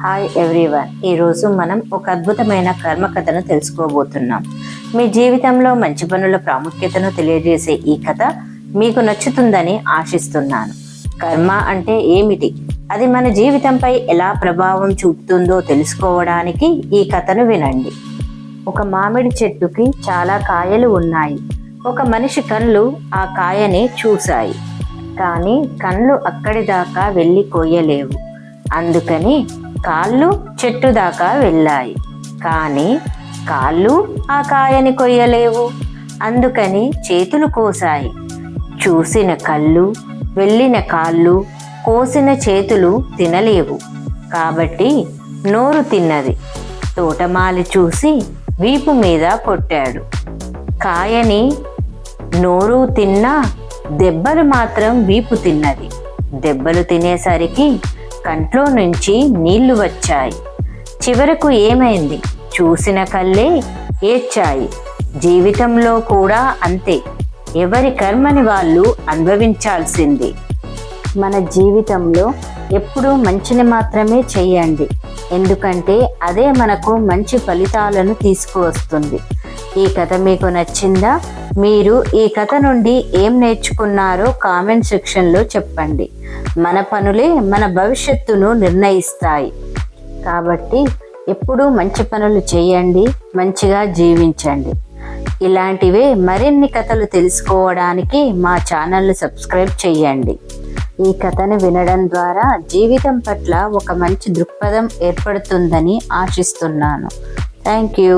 Hi everyone. ఈరోజు మనం ఒక అద్భుతమైన కర్మ కథను తెలుసుకోబోతున్నాం. మీ జీవితంలో మంచి పనుల ప్రాముఖ్యతను తెలియజేసే ఈ కథ మీకు నచ్చుతుందని ఆశిస్తున్నాను. కర్మ అంటే ఏమిటి, అది మన జీవితంపై ఎలా ప్రభావం చూపుతుందో తెలుసుకోవడానికి ఈ కథను వినండి. ఒక మామిడి చెట్టుకి చాలా కాయలు ఉన్నాయి. ఒక మనిషి కళ్ళు ఆ కాయని చూశాయి, కానీ కళ్ళు అక్కడి దాకా వెళ్ళి కోయలేవు. అందుకని కాళ్ళు చెట్టు దాకా వెళ్ళాయి, కానీ కాళ్ళు ఆ కాయని కొయ్యలేవు. అందుకని చేతులు కోసాయి. చూసిన కళ్ళు, వెళ్ళిన కాళ్ళు, కోసిన చేతులు తినలేవు, కాబట్టి నోరు తిన్నది. తోటమాలి చూసి వీపు మీద కొట్టాడు. కాయని నోరు తిన్నా దెబ్బలు మాత్రం వీపు తిన్నది. దెబ్బలు తినేసరికి కంట్లో నుంచి నీళ్లు వచ్చాయి. చివరకు ఏమైంది? చూసిన కళ్ళే ఏడ్చాయి. జీవితంలో కూడా అంతే, ఎవరి కర్మని వాళ్ళు అనుభవించాల్సిందే. మన జీవితంలో ఎప్పుడూ మంచిని మాత్రమే చెయ్యండి, ఎందుకంటే అదే మనకు మంచి ఫలితాలను తీసుకువస్తుంది. ఈ కథ మీకు నచ్చిందా? మీరు ఈ కథ నుండి ఏం నేర్చుకున్నారో కామెంట్ సెక్షన్లో చెప్పండి. మన పనులే మన భవిష్యత్తును నిర్ణయిస్తాయి, కాబట్టి ఎప్పుడూ మంచి పనులు చేయండి, మంచిగా జీవించండి. ఇలాంటివే మరిన్ని కథలు తెలుసుకోవడానికి మా ఛానల్ని సబ్స్క్రైబ్ చేయండి. ఈ కథను వినడం ద్వారా జీవితం పట్ల ఒక మంచి దృక్పథం ఏర్పడుతుందని ఆశిస్తున్నాను. Thank you.